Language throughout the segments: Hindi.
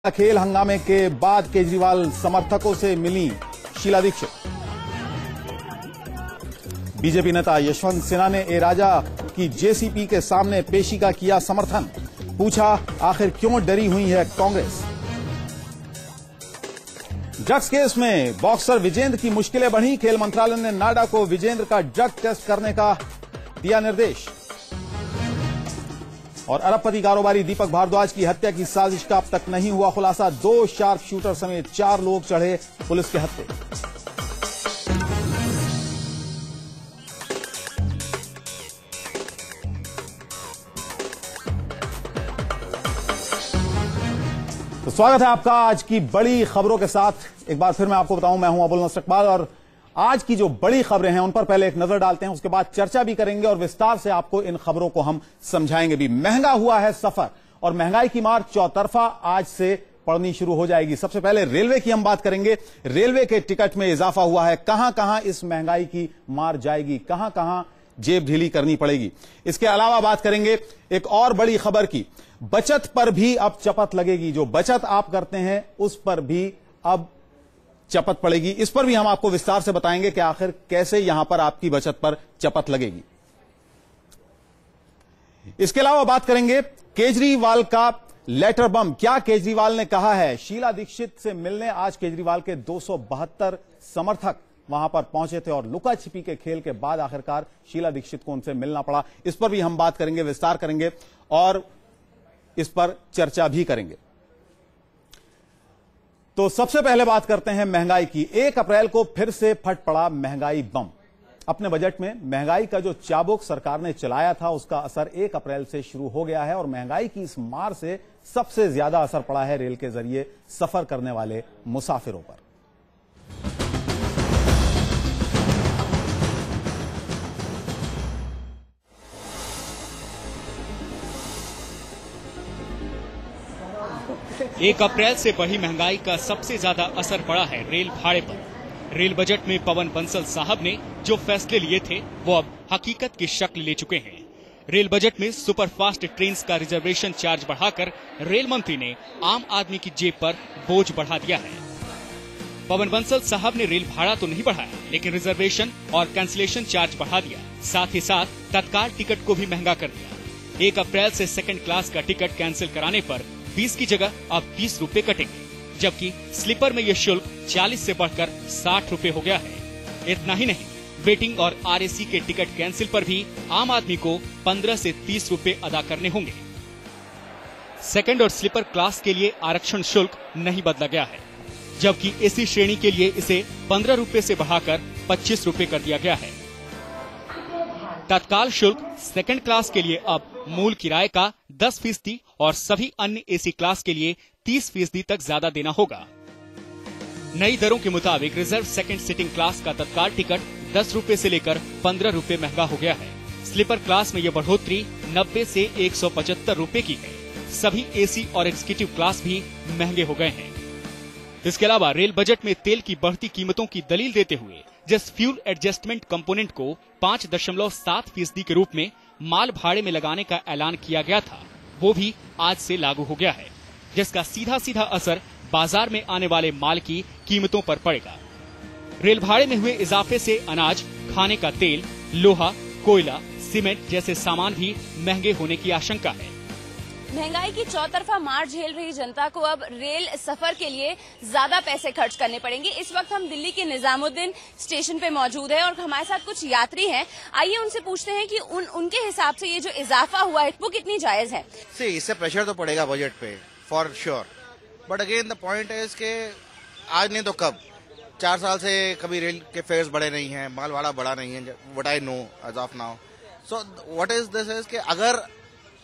खेल हंगामे के बाद केजरीवाल समर्थकों से मिली शीला दीक्षित। बीजेपी नेता यशवंत सिन्हा ने ए राजा की जेसीपी के सामने पेशी का किया समर्थन। पूछा, आखिर क्यों डरी हुई है कांग्रेस। ड्रग्स केस में बॉक्सर विजेंद्र की मुश्किलें बढ़ी। खेल मंत्रालय ने नाडा को विजेंद्र का ड्रग टेस्ट करने का दिया निर्देश। और अरबपति कारोबारी दीपक भारद्वाज की हत्या की साजिश का अब तक नहीं हुआ खुलासा। 2 शार्प शूटर समेत 4 लोग चढ़े पुलिस के हत्थे। तो स्वागत है आपका आज की बड़ी खबरों के साथ। एक बार फिर मैं आपको बताऊं, मैं हूं अबुल नसर इकबाल और आज की जो बड़ी खबरें हैं उन पर पहले एक नजर डालते हैं, उसके बाद चर्चा भी करेंगे और विस्तार से आपको इन खबरों को हम समझाएंगे भी। महंगा हुआ है सफर और महंगाई की मार चौतरफा आज से पड़नी शुरू हो जाएगी। सबसे पहले रेलवे की हम बात करेंगे। रेलवे के टिकट में इजाफा हुआ है। कहां कहां इस महंगाई की मार जाएगी, कहां कहां जेब ढीली करनी पड़ेगी। इसके अलावा बात करेंगे एक और बड़ी खबर की, बचत पर भी अब चपत लगेगी। जो बचत आप करते हैं उस पर भी अब चपत पड़ेगी। इस पर भी हम आपको विस्तार से बताएंगे कि आखिर कैसे यहां पर आपकी बचत पर चपत लगेगी। इसके अलावा बात करेंगे केजरीवाल का लेटर बम। क्या केजरीवाल ने कहा है। शीला दीक्षित से मिलने आज केजरीवाल के 272 समर्थक वहां पर पहुंचे थे और लुका छिपी के खेल के बाद आखिरकार शीला दीक्षित को उनसे मिलना पड़ा। इस पर भी हम बात करेंगे, विस्तार करेंगे और इस पर चर्चा भी करेंगे। तो सबसे पहले बात करते हैं महंगाई की। 1 अप्रैल को फिर से फट पड़ा महंगाई बम। अपने बजट में महंगाई का जो चाबुक सरकार ने चलाया था उसका असर 1 अप्रैल से शुरू हो गया है और महंगाई की इस मार से सबसे ज्यादा असर पड़ा है रेल के जरिए सफर करने वाले मुसाफिरों पर। एक अप्रैल से बढ़ी महंगाई का सबसे ज्यादा असर पड़ा है रेल भाड़े पर। रेल बजट में पवन बंसल साहब ने जो फैसले लिए थे वो अब हकीकत की शक्ल ले चुके हैं। रेल बजट में सुपरफास्ट ट्रेन का रिजर्वेशन चार्ज बढ़ाकर रेल मंत्री ने आम आदमी की जेब पर बोझ बढ़ा दिया है। पवन बंसल साहब ने रेल भाड़ा तो नहीं बढ़ाया, लेकिन रिजर्वेशन और कैंसिलेशन चार्ज बढ़ा दिया। साथ ही साथ तत्काल टिकट को भी महंगा कर दिया। 1 अप्रैल से 2nd क्लास का टिकट कैंसिल कराने पर 20 की जगह अब 30 रुपए कटेंगे, जबकि स्लीपर में यह शुल्क 40 से बढ़कर 60 रुपए हो गया है। इतना ही नहीं, वेटिंग और आरएसी के टिकट कैंसिल पर भी आम आदमी को 15 से 30 रुपए अदा करने होंगे। 2nd और स्लीपर क्लास के लिए आरक्षण शुल्क नहीं बदला गया है, जबकि एसी श्रेणी के लिए इसे 15 रुपए से बढ़ाकर 25 रुपए कर दिया गया है। तत्काल शुल्क 2nd क्लास के लिए अब मूल किराए का 10% और सभी अन्य एसी क्लास के लिए 30% तक ज्यादा देना होगा। नई दरों के मुताबिक रिजर्व 2nd सिटिंग क्लास का तत्काल टिकट 10 रुपए से लेकर 15 रुपए महंगा हो गया है। स्लीपर क्लास में यह बढ़ोतरी 90 से 175 रुपए की है। सभी एसी और एग्जीक्यूटिव क्लास भी महंगे हो गए हैं। इसके अलावा रेल बजट में तेल की बढ़ती कीमतों की दलील देते हुए जिस फ्यूल एडजस्टमेंट कंपोनेंट को 5.7% के रूप में माल भाड़े में लगाने का ऐलान किया गया था, वो भी आज से लागू हो गया है, जिसका सीधा सीधा असर बाजार में आने वाले माल की कीमतों पर पड़ेगा। रेल भाड़े में हुए इजाफे से अनाज, खाने का तेल, लोहा, कोयला, सीमेंट जैसे सामान भी महंगे होने की आशंका है। महंगाई की चौतरफा मार झेल रही जनता को अब रेल सफर के लिए ज्यादा पैसे खर्च करने पड़ेंगे। इस वक्त हम दिल्ली के निजामुद्दीन स्टेशन पे मौजूद हैं और हमारे साथ कुछ यात्री हैं। आइए उनसे पूछते हैं कि उनके हिसाब से ये जो इजाफा हुआ है वो कितनी जायज है। इससे प्रेशर तो पड़ेगा बजट पे for sure, but again the point is के आज नहीं तो कब 4 साल से कभी रेल के फेयर्स बढ़े नहीं है, माल भाड़ा बढ़ा नहीं है, what I know as of now. So what is this is कि अगर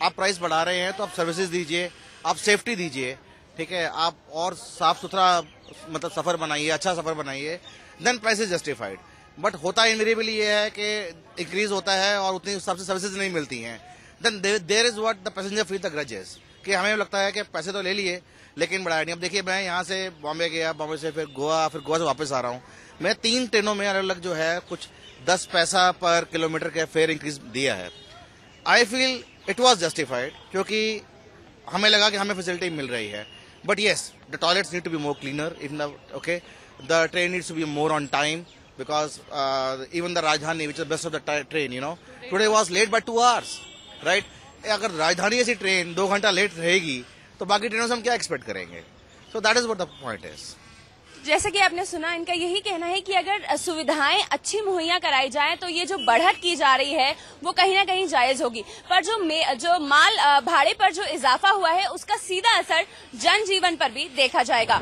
आप प्राइस बढ़ा रहे हैं तो आप सर्विसेज दीजिए, आप सेफ्टी दीजिए, ठीक है, आप और साफ सुथरा मतलब सफर बनाइए, अच्छा सफर बनाइए, then price is justified. But होता इनवेरिएबली ये है कि इंक्रीज होता है और उतनी हिसाब से सर्विसेज नहीं मिलती हैं, then there is what the passenger feel the grudges कि हमें लगता है कि पैसे तो ले लिए लेकिन बढ़ाया नहीं। अब देखिए, मैं यहाँ से बॉम्बे गया, बॉम्बे से फिर गोवा से वापस आ रहा हूँ। मैं 3 ट्रेनों में अलग अलग जो है कुछ 10 पैसा पर किलोमीटर के फेयर इंक्रीज दिया है। I feel it was justified क्योंकि हमें लगा कि हमें फैसिलिटी मिल रही है। But yes, the toilets need to be more cleaner. The train needs to be more on time because even the Rajdhani, which is the best of the train, today was late by 2 hours, right? अगर राजधानी ऐसी ट्रेन 2 घंटा लेट रहेगी तो बाकी ट्रेनों से हम क्या एक्सपेक्ट करेंगे? So that is what the point is. जैसे कि आपने सुना, इनका यही कहना है कि अगर सुविधाएं अच्छी मुहैया कराई जाए तो ये जो बढ़त की जा रही है वो कहीं ना कहीं जायज होगी, पर जो माल भाड़े पर जो इजाफा हुआ है उसका सीधा असर जनजीवन पर भी देखा जाएगा।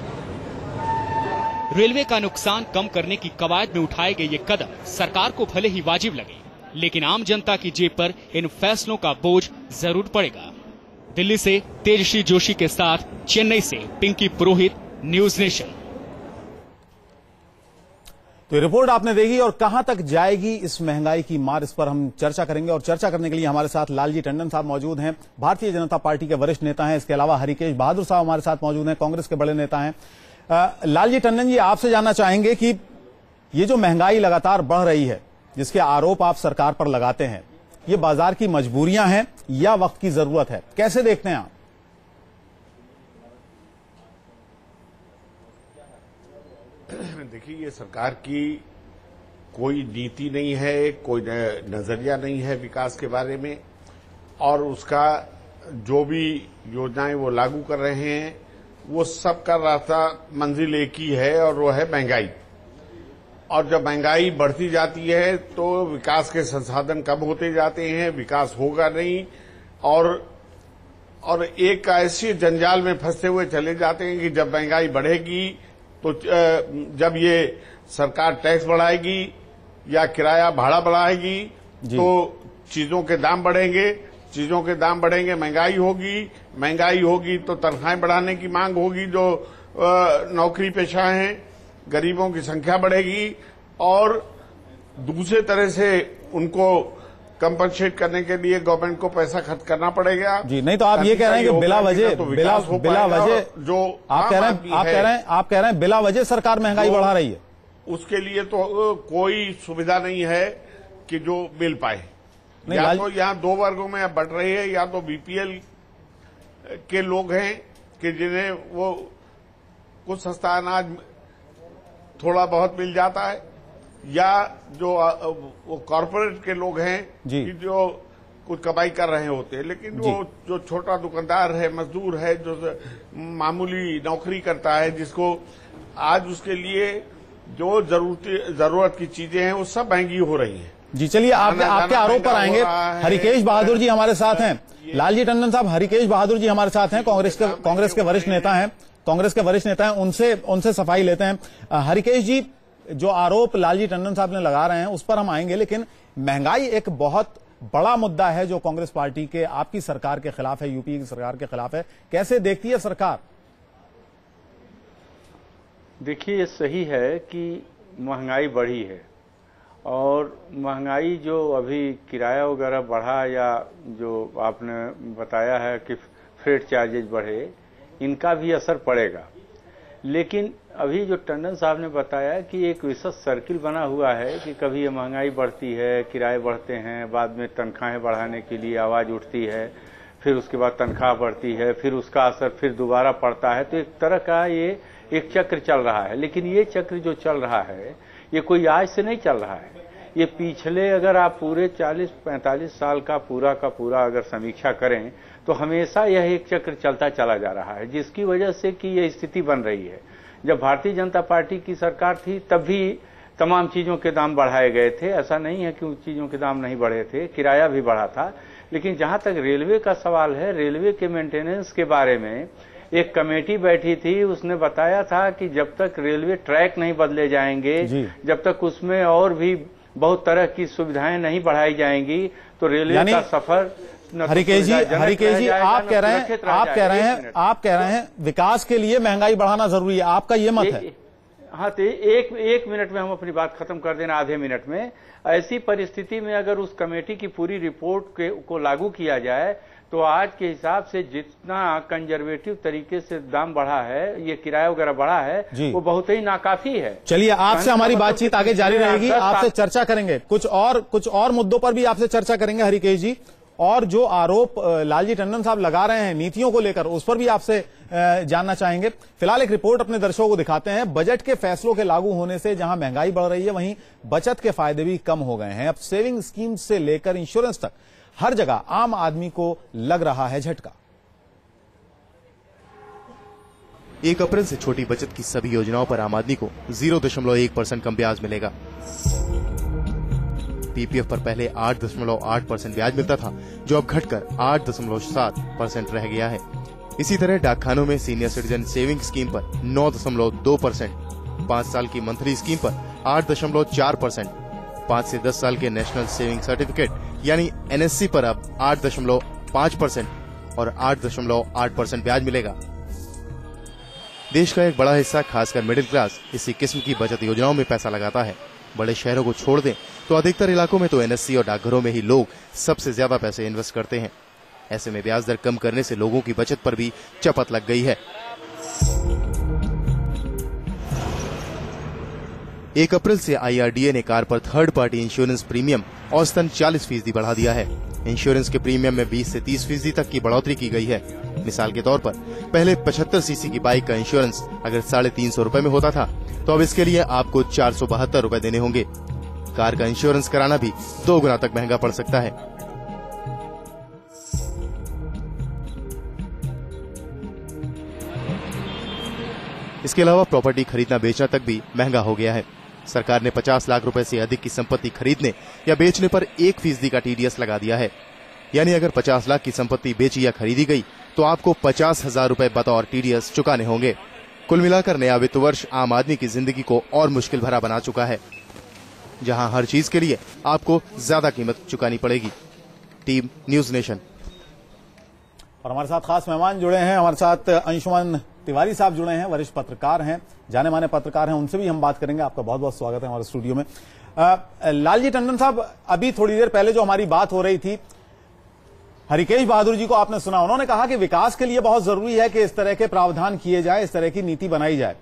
रेलवे का नुकसान कम करने की कवायद में उठाए गए ये कदम सरकार को भले ही वाजिब लगे, लेकिन आम जनता की जेब पर इन फैसलों का बोझ जरूर पड़ेगा। दिल्ली से तेजश्री जोशी के साथ चेन्नई से पिंकी पुरोहित, न्यूज नेशन। तो रिपोर्ट आपने देखी और कहां तक जाएगी इस महंगाई की मार, इस पर हम चर्चा करेंगे। और चर्चा करने के लिए हमारे साथ लालजी टंडन साहब मौजूद हैं, भारतीय जनता पार्टी के वरिष्ठ नेता हैं। इसके अलावा हरिकेश बहादुर साहब हमारे साथ मौजूद हैं, कांग्रेस के बड़े नेता हैं। लालजी टंडन जी, आपसे जानना चाहेंगे कि ये जो महंगाई लगातार बढ़ रही है, जिसके आरोप आप सरकार पर लगाते हैं, ये बाजार की मजबूरियां हैं या वक्त की जरूरत है? कैसे देखते हैं आप? देखिए, ये सरकार की कोई नीति नहीं है, कोई नजरिया नहीं है विकास के बारे में, और उसका जो भी योजनाएं वो लागू कर रहे हैं वो सब का रास्ता मंजिल एक ही है, और वो है महंगाई। और जब महंगाई बढ़ती जाती है तो विकास के संसाधन कम होते जाते हैं, विकास होगा नहीं, और एक ऐसे जंजाल में फंसते हुए चले जाते हैं कि जब महंगाई बढ़ेगी तो जब ये सरकार टैक्स बढ़ाएगी या किराया भाड़ा बढ़ाएगी तो चीजों के दाम बढ़ेंगे, महंगाई होगी तो तनख्वाहें बढ़ाने की मांग होगी, जो नौकरी पेशा हैं, गरीबों की संख्या बढ़ेगी, और दूसरे तरह से उनको कंपनसेट करने के लिए गवर्नमेंट को पैसा खर्च करना पड़ेगा। जी, नहीं तो आप ये कह रहे हैं कि बिला वजह जो आप कह रहे हैं बिला वजह सरकार महंगाई बढ़ा रही है, उसके लिए तो कोई सुविधा नहीं है कि जो मिल पाए। या तो यहाँ 2 वर्गों में बढ़ रही है, या तो बीपीएल के लोग हैं कि जिन्हें वो कुछ सस्ता अनाज थोड़ा बहुत मिल जाता है, या जो वो कॉर्पोरेट के लोग हैं कि जो कुछ कमाई कर रहे होते हैं, लेकिन वो जो छोटा दुकानदार है, मजदूर है, जो मामूली नौकरी करता है, जिसको आज उसके लिए जो जरूरत की चीजें हैं वो सब महंगी हो रही हैं। जी, चलिए आपके आरोप पर आएंगे। हरिकेश बहादुर जी हमारे साथ हैं। लालजी टंडन साहब, हरिकेश बहादुर जी हमारे साथ हैं, कांग्रेस के वरिष्ठ नेता हैं, उनसे सफाई लेते हैं। हरिकेश जी, जो आरोप लालजी टंडन साहब ने लगा रहे हैं उस पर हम आएंगे, लेकिन महंगाई एक बहुत बड़ा मुद्दा है जो कांग्रेस पार्टी के, आपकी सरकार के खिलाफ है, यूपी की सरकार के खिलाफ है। कैसे देखती है सरकार? देखिए, ये सही है कि महंगाई बढ़ी है, और महंगाई जो अभी किराया वगैरह बढ़ा, या जो आपने बताया है कि फ्रेट चार्जेज बढ़े, इनका भी असर पड़ेगा। लेकिन अभी जो टंडन साहब ने बताया कि एक विशेष सर्किल बना हुआ है कि कभी ये महंगाई बढ़ती है, किराए बढ़ते हैं, बाद में तनख्वाहें बढ़ाने के लिए आवाज उठती है, फिर उसके बाद तनख्वाह बढ़ती है, फिर उसका असर फिर दोबारा पड़ता है। तो एक तरह का ये एक चक्र चल रहा है। लेकिन ये चक्र जो चल रहा है ये कोई आज से नहीं चल रहा है, ये पिछले अगर आप पूरे 40-45 साल का पूरा अगर समीक्षा करें तो हमेशा यह एक चक्र चलता चला जा रहा है, जिसकी वजह से कि यह स्थिति बन रही है। जब भारतीय जनता पार्टी की सरकार थी तब भी तमाम चीजों के दाम बढ़ाए गए थे, ऐसा नहीं है कि उन चीजों के दाम नहीं बढ़े थे, किराया भी बढ़ा था। लेकिन जहां तक रेलवे का सवाल है, रेलवे के मेंटेनेंस के बारे में एक कमेटी बैठी थी, उसने बताया था कि जब तक रेलवे ट्रैक नहीं बदले जाएंगे, जब तक उसमें और भी बहुत तरह की सुविधाएं नहीं बढ़ाई जाएंगी, तो रेलवे का सफर। हरिकेश जी, आप कह रहे हैं विकास के लिए महंगाई बढ़ाना जरूरी है, आपका ये मत है? हाँ, तो एक मिनट में हम अपनी बात खत्म कर देना, आधे मिनट में। ऐसी परिस्थिति में अगर उस कमेटी की पूरी रिपोर्ट को लागू किया जाए तो आज के हिसाब से जितना कंजर्वेटिव तरीके से दाम बढ़ा है, ये किराया वगैरह बढ़ा है, वो बहुत ही नाकाफी है। चलिए, आपसे हमारी बातचीत आगे जारी रहेगी, आपसे चर्चा करेंगे, कुछ और मुद्दों पर भी आपसे चर्चा करेंगे हरिकेश जी। और जो आरोप लालजी टंडन साहब लगा रहे हैं नीतियों को लेकर, उस पर भी आपसे जानना चाहेंगे। फिलहाल एक रिपोर्ट अपने दर्शकों को दिखाते हैं। बजट के फैसलों के लागू होने से जहां महंगाई बढ़ रही है, वहीं बचत के फायदे भी कम हो गए हैं। अब सेविंग स्कीम से लेकर इंश्योरेंस तक हर जगह आम आदमी को लग रहा है झटका। 1 अप्रैल से छोटी बचत की सभी योजनाओं पर आम आदमी को 0.1% कम ब्याज मिलेगा। पीपीएफ पर पहले 8.8% ब्याज मिलता था, जो अब घटकर 8.7% रह गया है। इसी तरह डाकखानों में सीनियर सिटीजन सेविंग स्कीम पर 9.2%, 5 साल की मंथली स्कीम पर 8.4%, 5 से 10 साल के नेशनल सेविंग सर्टिफिकेट यानी एनएससी पर अब 8.5% और 8.8% ब्याज मिलेगा। देश का एक बड़ा हिस्सा, खासकर मिडिल क्लास, इसी किस्म की बचत योजनाओं में पैसा लगाता है। बड़े शहरों को छोड़ दें तो अधिकतर इलाकों में तो एनएससी और डाकघरों में ही लोग सबसे ज्यादा पैसे इन्वेस्ट करते हैं। ऐसे में ब्याज दर कम करने से लोगों की बचत पर भी चपत लग गई है। 1 अप्रैल से आईआरडीए ने कार पर थर्ड पार्टी इंश्योरेंस प्रीमियम औसतन 40% बढ़ा दिया है। इंश्योरेंस के प्रीमियम में 20 से 30% तक की बढ़ोतरी की गई है। मिसाल के तौर पर पहले 75 सीसी की बाइक का इंश्योरेंस अगर 350 रुपए में होता था, तो अब इसके लिए आपको 472 रुपए देने होंगे। कार का इंश्योरेंस कराना भी 2 गुना तक महंगा पड़ सकता है। इसके अलावा प्रॉपर्टी खरीदना बेचना तक भी महंगा हो गया है। सरकार ने 50 लाख रुपए से अधिक की संपत्ति खरीदने या बेचने पर 1% का टीडीएस लगा दिया है। यानी अगर 50 लाख की संपत्ति बेची या खरीदी गई तो आपको 50,000 रुपए बतौर टीडीएस चुकाने होंगे। कुल मिलाकर नया वित्त वर्ष आम आदमी की जिंदगी को और मुश्किल भरा बना चुका है, जहां हर चीज के लिए आपको ज्यादा कीमत चुकानी पड़ेगी। Team news nation. और हमारे साथ खास मेहमान जुड़े हैं। हमारे साथ अंशुमन तिवारी साहब जुड़े हैं, वरिष्ठ पत्रकार हैं, जाने माने पत्रकार हैं। उनसे भी हम बात करेंगे। आपका बहुत बहुत स्वागत है हमारे स्टूडियो में। लालजी टंडन साहब, अभी थोड़ी देर पहले जो हमारी बात हो रही थी, हरिकेश बहादुर जी को आपने सुना, उन्होंने कहा कि विकास के लिए बहुत जरूरी है कि इस तरह के प्रावधान किए जाए, इस तरह की नीति बनाई जाए।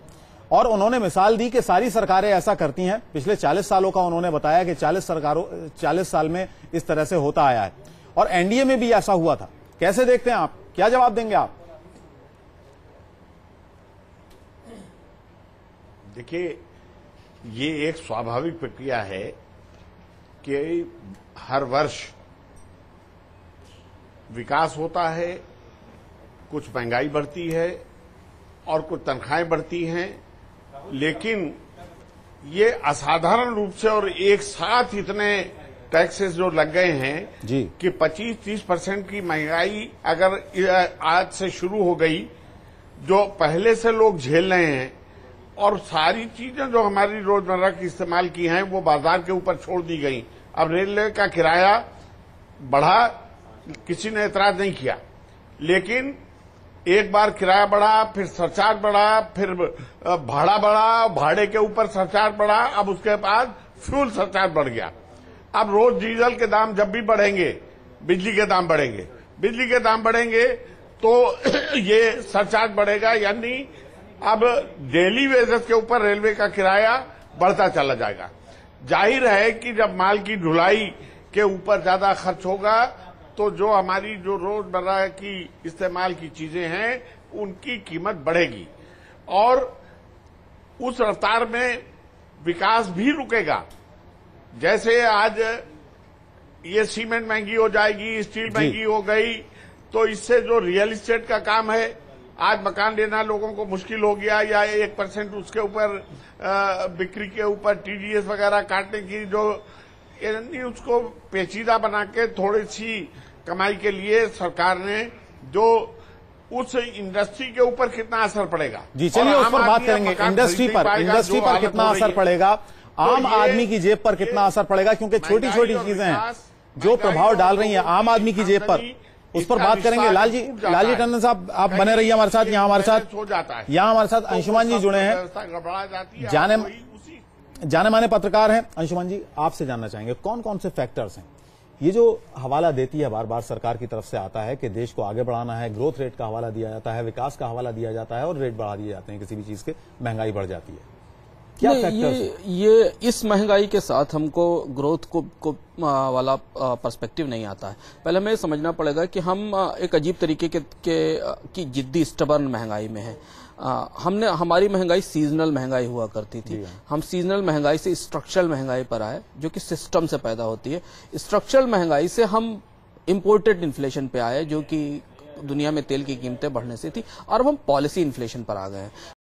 और उन्होंने मिसाल दी कि सारी सरकारें ऐसा करती हैं। पिछले 40 सालों का उन्होंने बताया कि 40 साल में इस तरह से होता आया है और एनडीए में भी ऐसा हुआ था। कैसे देखते हैं आप, क्या जवाब देंगे आप? देखिए, ये एक स्वाभाविक प्रक्रिया है कि हर वर्ष विकास होता है, कुछ महंगाई बढ़ती है और कुछ तनख्वाहें बढ़ती हैं, लेकिन ये असाधारण रूप से और एक साथ इतने टैक्सेस जो लग गए हैं जी कि 25-30% की महंगाई अगर आज से शुरू हो गई, जो पहले से लोग झेल रहे हैं, और सारी चीजें जो हमारी रोजमर्रा की इस्तेमाल की हैं वो बाजार के ऊपर छोड़ दी गई। अब रेलवे का किराया बढ़ा, किसी ने एतराज नहीं किया, लेकिन एक बार किराया बढ़ा, फिर सरचार्ज बढ़ा, फिर भाड़ा बढ़ा, भाड़े के ऊपर सरचार्ज बढ़ा, अब उसके बाद फ्यूल सरचार्ज बढ़ गया। अब रोज डीजल के दाम जब भी बढ़ेंगे, बिजली के दाम बढ़ेंगे, बिजली के दाम बढ़ेंगे तो ये सरचार्ज बढ़ेगा, यानी अब डेली वेजेस के ऊपर रेलवे का किराया बढ़ता चला जाएगा। जाहिर है कि जब माल की ढुलाई के ऊपर ज्यादा खर्च होगा तो जो हमारी जो रोजमर्रा की इस्तेमाल की चीजें हैं उनकी कीमत बढ़ेगी और उस रफ्तार में विकास भी रुकेगा। जैसे आज ये सीमेंट महंगी हो जाएगी, स्टील महंगी हो गई, तो इससे जो रियल एस्टेट का काम है, आज मकान लेना लोगों को मुश्किल हो गया, या 1% उसके ऊपर बिक्री के ऊपर टीडीएस वगैरह काटने की, जो यानी उसको पेचीदा बना के थोड़ी सी कमाई के लिए सरकार ने जो उस इंडस्ट्री के ऊपर कितना असर पड़ेगा। जी चलिए उस पर बात करेंगे। इंडस्ट्री पर कितना असर पड़ेगा, आम आदमी की जेब पर कितना असर पड़ेगा, क्योंकि छोटी छोटी चीजें हैं जो प्रभाव डाल रही हैं आम आदमी की जेब पर, उस पर बात करेंगे। लालजी टंडन साहब, आप बने रहिए हमारे साथ। यहाँ हमारे साथ अंशुमन जी जुड़े हैं, जाने माने पत्रकार हैं। अंशुमन जी, आपसे जानना चाहेंगे कौन कौन से फैक्टर्स हैं, ये जो हवाला देती है बार बार सरकार की तरफ से आता है कि देश को आगे बढ़ाना है, ग्रोथ रेट का हवाला दिया जाता है, विकास का हवाला दिया जाता है और रेट बढ़ा दिए जाते हैं किसी भी चीज के, महंगाई बढ़ जाती है। क्या नहीं, फैक्टर्स? ये इस महंगाई के साथ हमको ग्रोथ को वाला पर्सपेक्टिव नहीं आता है। पहले हमें समझना पड़ेगा कि हम एक अजीब तरीके की जिद्दी स्टबर्न महंगाई में है। हमारी महंगाई सीजनल महंगाई हुआ करती थी। हम सीजनल महंगाई से स्ट्रक्चरल महंगाई पर आए, जो कि सिस्टम से पैदा होती है। स्ट्रक्चरल महंगाई से हम इंपोर्टेड इन्फ्लेशन पे आए, जो कि दुनिया में तेल की कीमतें बढ़ने से थी, और अब हम पॉलिसी इन्फ्लेशन पर आ गए हैं।